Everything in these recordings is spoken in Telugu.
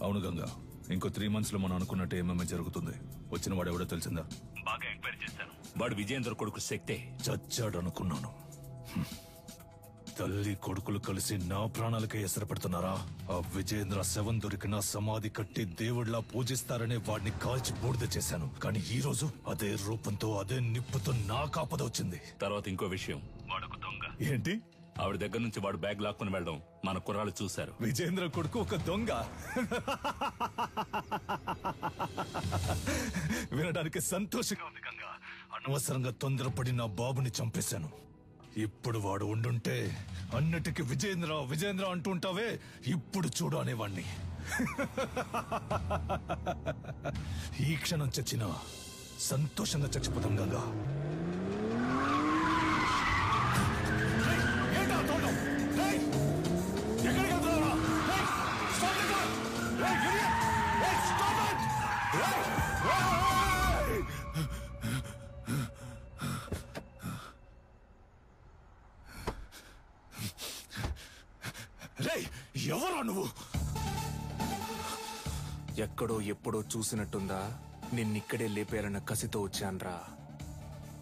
అవును గంగా, ఇంకో 3 months లో మనం అనుకున్నట్టు ఏమేమి జరుగుతుంది. వచ్చిన వాడు ఎవడో తెలిసిందా? బాగా ఎంక్వైరీ చేశాను. వాడు విజయేంద్ర కొడుకు శక్తే. చచ్చాడు అనుకున్నాను. తల్లి కొడుకులు కలిసి నా ప్రాణాలకే ఎసరు పెడుతున్నారా? ఆ విజయేంద్ర శవం దొరికిన సమాధి కట్టి దేవుళ్లా పూజిస్తారనే వాడిని కాల్చి బూడిద చేశాను. కానీ ఈ రోజు అదే రూపంతో అదే నిప్పుతో నా కాపద వచ్చింది. తర్వాత ఇంకో విషయం, వాడొక దొంగ. ఏంటి? ఆవిడ దగ్గర నుంచి వాడు బ్యాగ్ లాక్కుని వెళ్ళడం మన కుర్రాళ్ళు చూశారు. విజయేంద్ర కొడుకు ఒక దొంగ? వినడానికి సంతోషంగా ఉంది గంగా. అనవసరంగా తొందరపడి నా బాబుని చంపేశాను. ఇప్పుడు వాడు ఉండుంటే అన్నిటికీ విజయేంద్ర విజయేంద్ర అంటుంటావే, ఇప్పుడు చూడు అనేవాణ్ణి. ఈ క్షణం చచ్చినా సంతోషంగా చచ్చిపోతాం గంగా. ఎవరా నువ్వు? ఎక్కడో ఎప్పుడో చూసినట్టుందా? నిన్నిక్కడే లేపేయాలన్న కసితో వచ్చాన్రా.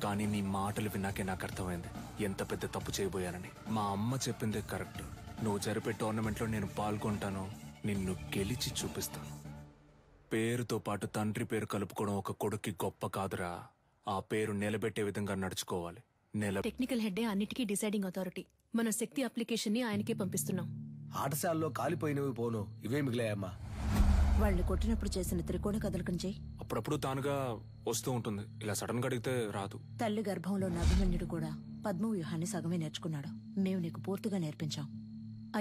కానీ నీ మాటలు విన్నాకే నాకు అర్థమైంది ఎంత పెద్ద తప్పు చేయబోయానని. మా అమ్మ చెప్పిందే కరెక్ట్. నువ్వు జరిపే టోర్నమెంట్లో నేను పాల్గొంటాను, నిన్ను గెలిచి చూపిస్తాను. పేరుతో పాటు తండ్రి పేరు కలుపుకోవడం ఒక కొడుక్కి గొప్ప కాదురా. ఆ పేరు నిలబెట్టే విధంగా నడుచుకోవాలి. టెక్నికల్ హెడ్డే అన్నిటికీ డిసైడింగ్ అథారిటీ. మన శక్తి అప్లికేషన్ ని ఆయనకే పంపిస్తున్నాం. ఆటశాలలో కాలిపోయినవి పోను, ఇవే మిగిలాయమ్మా. వాళ్ళు కొట్టినప్పుడు చేసిన త్రికోణ కదలకం చెయ్యి. అప్పుడప్పుడు తానుగా వస్తూ ఉంటుంది, ఇలా సడన్ గా అడిగితే రాదు. తల్లి గర్భంలో అభిమన్యుడు కూడా పద్మవ్యూహాన్ని సగమే నేర్చుకున్నాడు. మేము నీకు పూర్తిగా నేర్పించాం.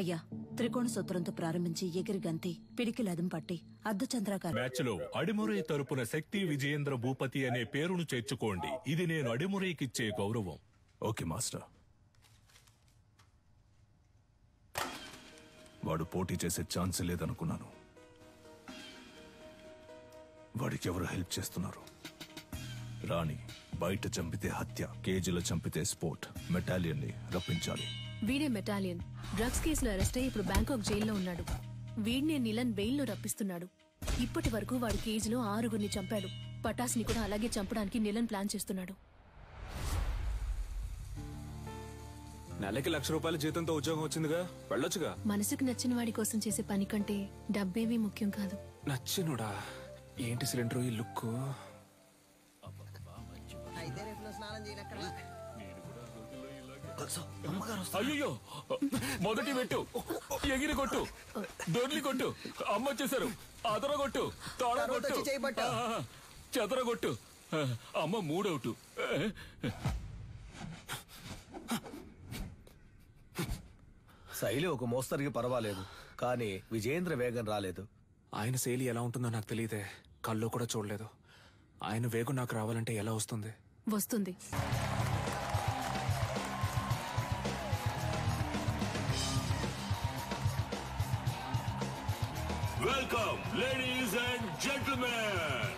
అయ్యా, త్రికోణ సూత్రంతో ప్రారంభించి ఎగిరి గంతి పిడికిలి అదుం పట్టి అర్ధచంద్రాకార మ్యాచ్ లో అడిమురై తరపున శక్తి విజయేంద్ర భూపతి అనే పేరును చేర్చుకోండి. ఇది నేను అడిమురైకిచ్చే గౌరవం. Okay master. వాడు పోటీ చేసే ఛాన్స్ లేదనుకున్నాను. వాడికి ఎవరు హెల్ప్ చేస్తున్నారు? రాణి బయట చంపితే హత్య, కేజీలో చంపితే స్పోర్ట్. మెటాలియన్ ని రప్పించాలి. వీడే మెటాలియన్. డ్రగ్స్ కేసులో అరెస్ట్ అయ్యి ఇప్పుడు బ్యాంకాక్ జైల్లో ఉన్నాడు. వీడినే నిలన్ బెయిల్లో రప్పిస్తున్నాడు. ఇప్పటి వరకు వాడు కేజీలో 6గురిని చంపాడు. పటాస్ ని కూడా అలాగే చంపడానికి నిలన్ ప్లాన్ చేస్తున్నాడు. నెలకి ₹1,00,000 జీతంతో ఉద్యోగం వచ్చిందిగా, వెళ్ళొచ్చుగా. మనసుకు నచ్చిన వాడి కోసం చేసే పని కంటే డబ్బేమీ ముఖ్యం కాదు. నచ్చినుడా? ఏంటి సిలిండర్ ఈ లుక్? అయ్యో, మొదటి పెట్టు, ఎగిరి కొట్టు, దొర్లి కొట్టు, అమ్మ వచ్చేసారు. అదర కొట్టు, తాళ కొట్టు, చెదర కొట్టు. అమ్మ 3 అవుట్. శైలి ఒక మోస్తరికి పర్వాలేదు, కానీ విజయేంద్ర వేగం రాలేదు. ఆయన శైలి ఎలా ఉంటుందో నాకు తెలియదే, కల్లో కూడా చూడలేదు. ఆయన వేగం నాకు రావాలంటే ఎలా వస్తుంది? వస్తుంది. Welcome ladies and gentlemen.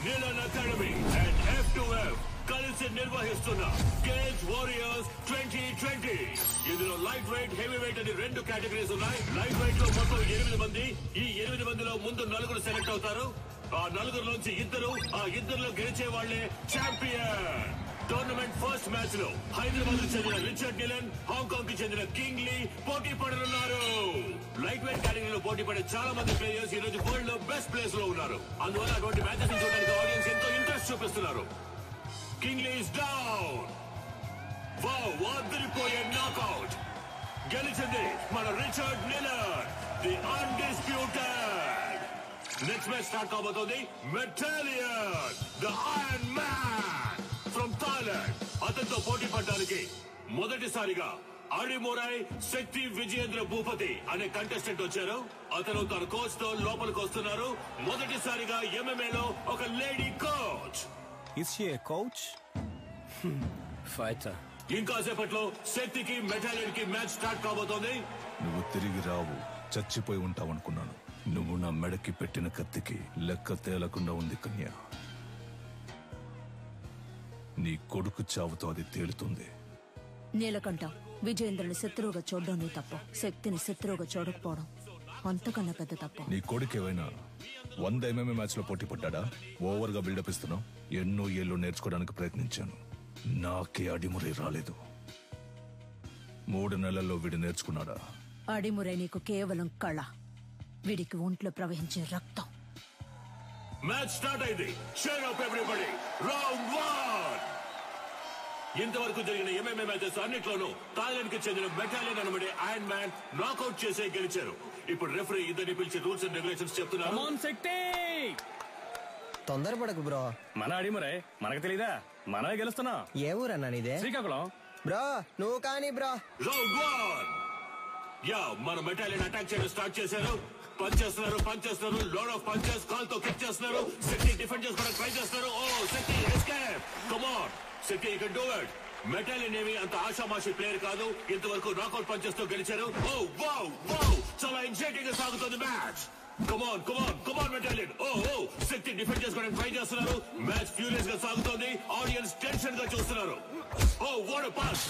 Nilan academy and F2F కలిసి నిర్వహిస్తున్న కేజ్ వారియర్స్ 2020. ఇందులో లైట్ వెయిట్, హెవీ వెయిట్ అని 2 కేటగిరీస్ ఉన్నాయి. లైట్ వెయిట్ లో మొత్తం 8 మంది. ఈ 8 మందిలో ముందు 4 సెలెక్ట్ అవుతారు. ఆ 4లోంచి 2, ఆ 2లో గెలిచే వాళ్లే ఛాంపియన్. టోర్నమెంట్ ఫస్ట్ మ్యాచ్ లో హైదరాబాద్ కు చెందిన రిచర్డ్ నిలన్, హాంకాంగ్ కి చెందిన కింగ్ లీ పోటీ పడనున్నారు. లైట్ వెయిట్ కేటగిరీలో పోటీ పడే చాలా మంది ప్లేయర్స్ ఈ రోజు వరల్డ్ లో బెస్ట్ ప్లేస్ లో ఉన్నారు. అందువల్ల అటువంటి మ్యాచెస్ చూడడానికి ఆడియన్స్ ఎంతో ఇంట్రెస్ట్ చూపిస్తున్నారు. King Lee is down. Wow, అదిరిపోయే నాకౌట్. గెలిచింది మన Richard Nilan, the undisputed. Next match start కాబోతోంది. మెటాలియన్, the iron man from Thailand. అతనితో పోటీ పడడానికి మొదటిసారిగా అడిమురై శక్తి విజయేంద్ర భూపతి అనే కంటెస్టెంట్ వచ్చారు. అతను తన కోచ్ తో లోపలికి వస్తున్నారు. మొదటిసారిగా MMA లో ఒక lady coach. Is she a coach? Fighter. ఇంకాసేపట్లో శక్తికి మెటాలియన్ కి మ్యాచ్ స్టార్ట్ కాబోతోంది. నువ్వు తిరిగి రావు, చచ్చిపోయి ఉంటావనుకున్నాను. నువ్వు నా మెడకి పెట్టిన కత్తికి లెక్క తేలకుండా ఉంది కన్యా. నీ కొడుకు చావుతో అది తేలుతుంది. నీలకంఠ, విజయేంద్రని శత్రువుగా చూడడం నీ తప్పు, శక్తిని శత్రువుగా చూడకపోవడం అంతకన్నా పెద్ద తప్పు. నీ కొడుకు ఏమైనా 100 MMA మ్యాచ్ లో పోటీ పడ్డా? ఓవర్ గా బిల్డప్ ఇస్తున్నావు. ఎన్నో ఏళ్ళు నేర్చుకోవడానికి ప్రయత్నించాను, నాకే అడిమురి రాలేదు. 3 నెలల్లో వీడు నేర్చుకున్నాడా? అడిమురై నీకు కేవలం కళ, వీడికి ఒంట్లో ప్రవహించే రక్తం. మ్యాచ్ స్టార్ట్ అయింది. Cheer up everybody. రౌండ్ 1. ఇంతవరకు జరిగిన MMA మ్యాచెస్ అన్నిట్లోనూ థాయిలాండ్ కి చెందిన బెటాలియన్ అనబడే ఐరన్ మ్యాన్ నాకౌట్ చేసే గెలిచారు. ఇప్పుడు రెఫరీ ఇద్దరిని పిలిచి రూల్స్ అండ్ రెగ్యులేషన్స్ చెప్తున్నారు. తొందరపడకు బ్రో, మన అడిమురే మనకు తెలీదా? మనమే గెలుస్తున్నాం. ఏ ఊరన్నా నీదే? శ్రీకాకుళం. బ్రో నువ్వు కానీ బ్రో. రౌండ్ 1. యా, మన బెటాలియన్ అటాక్ చేయడం స్టార్ట్ చేశారు. పంచ్ చేస్తున్నారు, లోడ్ ఆఫ్ పంచెస్, కాల్ తో కిక్ చేస్తున్నారు. శక్తి డిఫెండ్ చేసుకోవడానికి ట్రై చేస్తున్నారు. Oh Shakti escape. Come on Shakti, you can do it. మెటాలియన్ ఏమి అంత ఆషామాషి ప్లేయర్ కాదు. ఇంతవరకు నాకౌట్ పంచెస్ తో గెలిచారు. ఓ వావ్ వావ్, చాలా ఎగ్జైటింగ్ గా సాగుతుంది మ్యాచ్. కమ్ ఆన్ మెటాలియన్. ఓ శక్తి డిఫెండ్ చేసుకోవడానికి ట్రై చేస్తున్నారు. మ్యాచ్ ఫ్యూరియస్ గా సాగుతోంది. ఆడియన్స్ టెన్షన్ గా చూస్తున్నారు. Oh what a punch.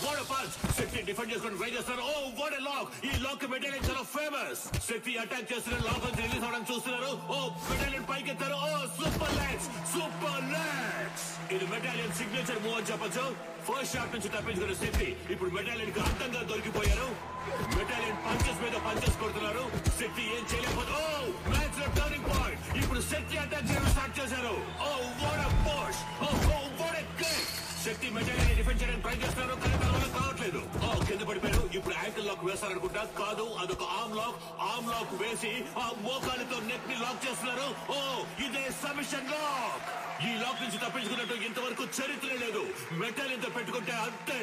Shakti defend చేసుకోవడానికి ట్రై చేస్తున్నారు. Oh what a lock. ఈ లాక్ మెటాలియన్ చాలా ఫేమస్. శక్తి అటాక్ చేస్తున్నారు, లాక్ నుంచి రిలీజ్ అవడానికి చూస్తున్నారు. ఓ మెటాలియన్ పైకెత్తారు. Oh super legs. ఇది మెటాలియన్ సిగ్నేచర్ మూవ్ అని చెప్పొచ్చు. ఫస్ట్ షాట్ నుంచి తప్పించుకున్న శక్తి ఇప్పుడు మెటాలియన్ కి అర్థంగా దొరికిపోయారు. మెటాలియన్ పంచెస్ మీద పంచెస్ కొడుతున్నారు. శక్తి ఏం చేయలేకపోతే ఓ మ్యాచ్ లో టర్నింగ్ పాయింట్. ఇప్పుడు శక్తి అటాక్ చేయడం స్టార్ట్ చేశారు. Oh what a push. Oh what a kick. Shakti మెటాలియన్ డిఫెండ్ చేయడానికి ట్రై చేస్తున్నారు, కానీ తన వల్ల కావట్లేదు. ఓ కింద పడిపోయారు. ఇప్పుడు యాంకిల్ లాక్ వేస్తారనుకుంటా. కాదు, అదొక ఆర్మ్ లాక్ వేసి ఆ మోకాలితో నెక్ ని లాక్ చేస్తున్నారు. ఓ ఇదే సబ్మిషన్ లాక్. ఈ లాక్ నుంచి తప్పించుకున్నట్టు ఇంతవరకు చరిత్ర లేదు. మెటాలియన్ తో పెట్టుకుంటే అంతే.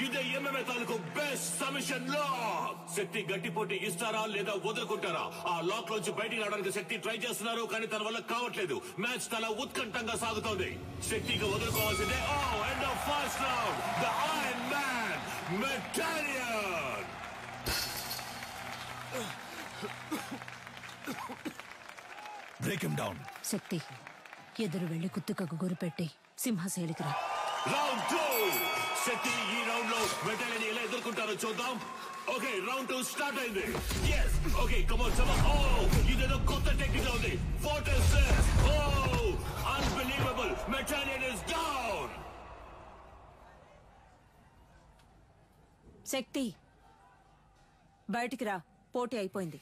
ఇదే MMA తాలూకు బెస్ట్ సబ్మిషన్ లాక్. శక్తి గట్టి పోటీ ఇస్తారా లేదా వదులుకుంటారా? ఆ లాక్ లోంచి బయటికి రావడానికి శక్తి ట్రై చేస్తున్నారు, కానీ తన వల్ల కావట్లేదు. మ్యాచ్ చాలా ఉత్కంఠంగా సాగుతోంది. శక్తికి వదులుకోవాల్సిందే. Oh end of first round. The iron man మెటాలియన్. Break him down. శక్తి ఎదురు వెళ్లి కుత్తుకకు గురిపెట్టి సింహశైలికిరా. రౌండ్ 2. శక్తి ఈ రౌండ్ లో మెటాలియన్ ఎలా ఎదుర్కొంటారో చూద్దాం. ఓకే, రౌండ్ 2 స్టార్ట్ అయింది. yes okay, come on. Oh ఇదేదో కొత్త టెక్నిక్ ఉంది. What is this? Oh unbelievable. మెటాలియన్ ఇస్ డౌన్. శక్తి బయటికి రా, పోటీ అయిపోయింది.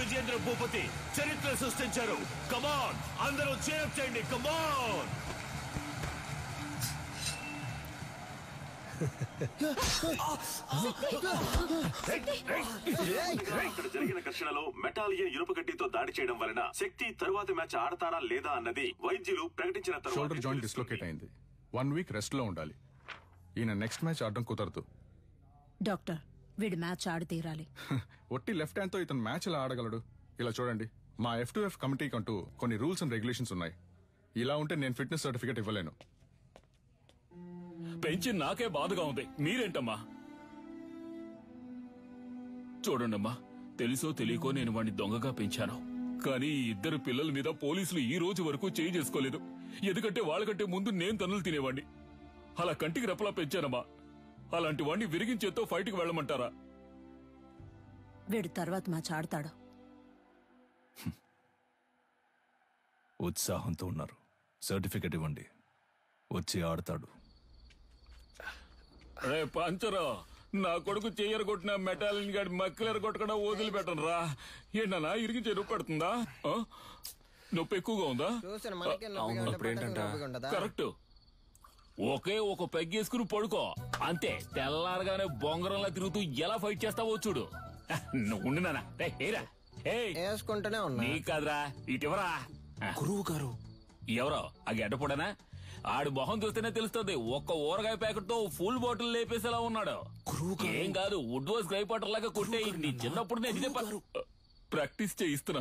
విజేంద్ర భూపతి చరిత్ర సృష్టించారు. కమాన్ అందరూ చేర్ చేయండి. కమాన్. ఇక్కడ జరిగిన ఘర్షణలో మెటాలియన్ ఇనుప గడ్డితో దాడి చేయడం వలన శక్తి తరువాతి మ్యాచ్ ఆడతారా లేదా అన్నది వైద్యులు ప్రకటించిన తర్వాత షోల్డర్ జాయింట్ డిస్లోకేట్ అయింది. 1 వీక్ రెస్ట్ లో ఉండాలి. ఈయన నెక్స్ట్ మ్యాచ్ ఆడడం కుదరదు. డాక్టర్, వీడి మ్యాచ్ ఆడి తీరాలి. ఒట్టి లెఫ్ట్ హ్యాండ్ తో ఇతను మ్యాచ్ ఎలా ఆడగలడు? ఇలా చూడండి, మా F2F కమిటీకి అంటూ కొన్ని రూల్స్ అండ్ రెగ్యులేషన్స్ ఉన్నాయి. ఇలా ఉంటే నేను ఫిట్నెస్ సర్టిఫికేట్ ఇవ్వలేను. పెంచి నాకే బాధగా ఉంది, మీరేంటమ్మా? చూడండమ్మా, తెలుసో తెలియకో నేను వాడిని దొంగగా పెంచాను. కానీ ఈ 2 పిల్లల మీద పోలీసులు ఈ రోజు వరకు చేయి చేసుకోలేదు. ఎందుకంటే వాళ్ళకంటే ముందు నేను తన్నులు తినేవాడిని. అలా కంటికి రెప్పలా పెంచానమ్మా. అలాంటి వాడిని విరిగించేతో ఫైట్కి వెళ్ళమంటారా? వీడు తర్వాత మ్యాచ్ ఆడతాడు. ఉత్సాహంతో ఉన్నారు, సర్టిఫికెట్ ఇవ్వండి, వచ్చి ఆడతాడు. రే పంచరా, నా కొడుకు చెయ్యరు కొట్టిన మెటాలియన్ గాడి మక్కలేరు కొట్టకుండా వదిలిపెట్టను రా. ఏంటన్నా ఇరిగి చెరువు పడుతుందా? నొప్పి ఎక్కువగా ఉందా? కరెక్ట్. ఒకే ఒక పెగ్గేసుకుని పడుకో అంతే. తెల్లారగానే బొంగరంలా తిరుగుతూ ఎలా ఫైట్ చేస్తావో చూడు. ఉండు నాన్న. వేసుకుంటూనే ఉన్నా. నీ కాదురా, ఇటువరా. గురువు గారు ఎవరో ఆ గడ్డపడనా? ఆడు మొహం చూస్తేనే తెలుస్తుంది. ఒక్క ఊరగాయ ప్యాకెట్ తో ఫుల్ బాటిల్ లేపేసేలా ఉన్నాడు. ఏం కాదు, వుడ్ వాస్ గ్రై పాటర్ లాగా కొట్టే. నీ చిన్నప్పుడు నేను ప్రాక్టీస్ చేయిస్తున్నా.